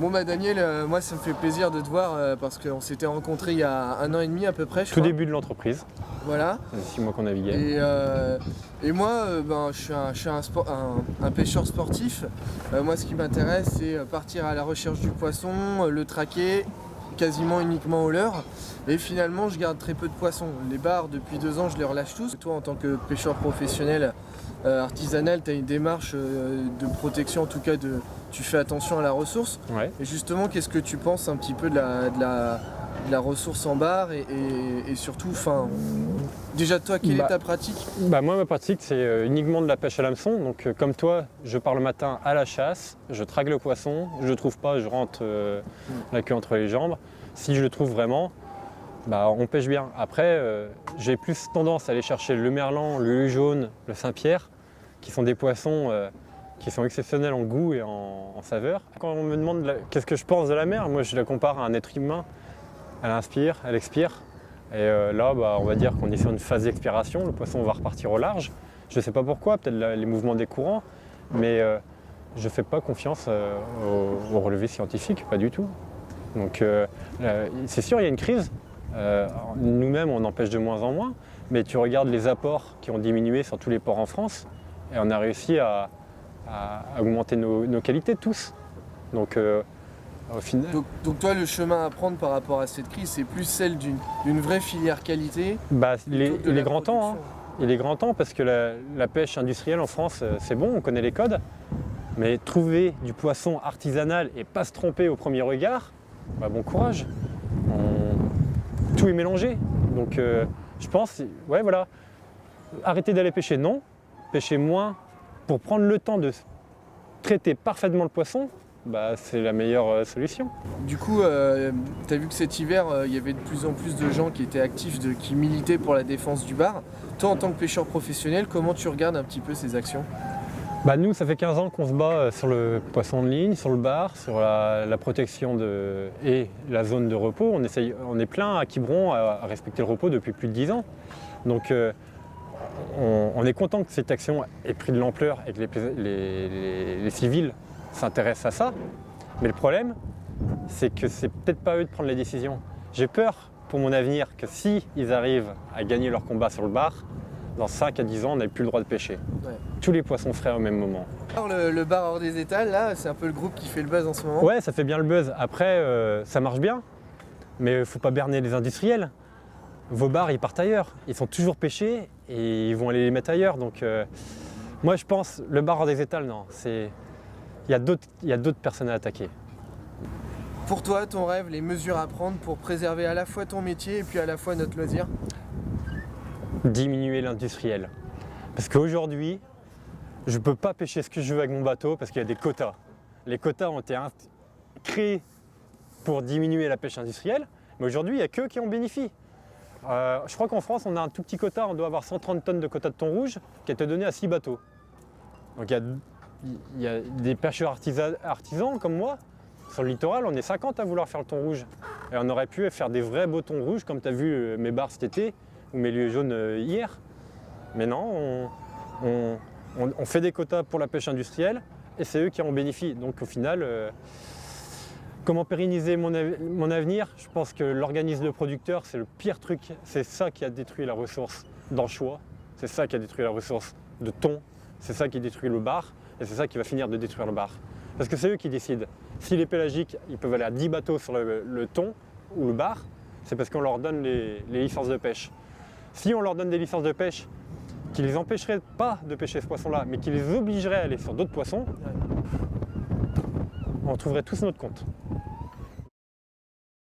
Bon bah Daniel, moi ça me fait plaisir de te voir parce qu'on s'était rencontrés il y a 1 an et demi à peu près, je Tout crois. début de l'entreprise, Voilà. ça fait 6 mois qu'on naviguait. Et moi, je suis un pêcheur sportif. Moi, ce qui m'intéresse, c'est partir à la recherche du poisson, le traquer quasiment uniquement au leurre. Et finalement, je garde très peu de poissons. Les bars, depuis 2 ans, je les relâche tous. Toi, en tant que pêcheur professionnel, artisanal, tu as une démarche de protection, en tout cas, tu fais attention à la ressource. Ouais. Et justement, qu'est-ce que tu penses un petit peu de la ressource en bar et surtout, déjà toi, quelle est ta pratique? Moi, ma pratique, c'est uniquement de la pêche à l'hameçon. Donc, comme toi, je pars le matin à la chasse, je traque le poisson, je le trouve pas, je rentre la queue entre les jambes. Si je le trouve vraiment, on pêche bien. Après, j'ai plus tendance à aller chercher le merlan, le lu jaune, le Saint-Pierre, qui sont des poissons qui sont exceptionnels en goût et en saveur. Quand on me demande qu'est-ce que je pense de la mer, moi je la compare à un être humain. Elle inspire, elle expire. Et là, on va dire qu'on est sur une phase d'expiration. Le poisson va repartir au large. Je ne sais pas pourquoi, peut-être les mouvements des courants, mais je ne fais pas confiance au relevé scientifique, pas du tout. Donc c'est sûr, il y a une crise. Nous-mêmes, on en pêche de moins en moins, mais tu regardes les apports qui ont diminué sur tous les ports en France, et on a réussi à augmenter nos qualités tous. Donc, au final... donc toi, le chemin à prendre par rapport à cette crise, c'est plus celle d'une vraie filière qualité. Il est grand temps, hein. Il est grand temps parce que la pêche industrielle en France, c'est bon, on connaît les codes, mais trouver du poisson artisanal et pas se tromper au premier regard, bon courage. Tout est mélangé. Donc je pense, ouais voilà, arrêter d'aller pêcher, non, pêcher moins pour prendre le temps de traiter parfaitement le poisson, c'est la meilleure solution. Du coup, tu as vu que cet hiver, il y avait de plus en plus de gens qui étaient actifs, qui militaient pour la défense du bar. Toi, en tant que pêcheur professionnel, comment tu regardes un petit peu ces actions? Nous, ça fait 15 ans qu'on se bat sur le poisson de ligne, sur le bar, sur la protection et la zone de repos. On est plein à Quiberon à respecter le repos depuis plus de 10 ans. Donc on est content que cette action ait pris de l'ampleur et que les civils s'intéressent à ça. Mais le problème, c'est que c'est peut-être pas eux de prendre les décisions. J'ai peur pour mon avenir que si ils arrivent à gagner leur combat sur le bar, dans 5 à 10 ans, on n'avait plus le droit de pêcher. Ouais. Tous les poissons frais au même moment. Alors le bar hors des étals, là, c'est un peu le groupe qui fait le buzz en ce moment. Ouais, ça fait bien le buzz. Après, ça marche bien, mais il ne faut pas berner les industriels. Vos bars, ils partent ailleurs. Ils sont toujours pêchés et ils vont aller les mettre ailleurs. Donc, moi, je pense, le bar hors des étals, non. Il y a d'autres personnes à attaquer. Pour toi, ton rêve, les mesures à prendre pour préserver à la fois ton métier et puis à la fois notre loisir? Diminuer l'industriel. Parce qu'aujourd'hui, je ne peux pas pêcher ce que je veux avec mon bateau parce qu'il y a des quotas. Les quotas ont été créés pour diminuer la pêche industrielle, mais aujourd'hui, il n'y a qu'eux qui en bénéficient. Je crois qu'en France, on a un tout petit quota, on doit avoir 130 tonnes de quota de thon rouge qui a été donné à 6 bateaux. Donc il y a des pêcheurs artisans comme moi. Sur le littoral, on est 50 à vouloir faire le thon rouge. Et on aurait pu faire des vrais beaux thons rouges, comme tu as vu mes bars cet été, ou mes lieux jaunes hier. Mais non, on fait des quotas pour la pêche industrielle et c'est eux qui en bénéficient. Donc au final, comment pérenniser mon avenir? Je pense que l'organisme de producteurs, c'est le pire truc. C'est ça qui a détruit la ressource d'anchois, c'est ça qui a détruit la ressource de thon, c'est ça qui détruit le bar et c'est ça qui va finir de détruire le bar. Parce que c'est eux qui décident. Si les pélagiques, ils peuvent aller à 10 bateaux sur le thon ou le bar, c'est parce qu'on leur donne les licences de pêche. Si on leur donne des licences de pêche qui ne les empêcheraient pas de pêcher ce poisson-là, mais qui les obligeraient à aller sur d'autres poissons, on trouverait tous notre compte.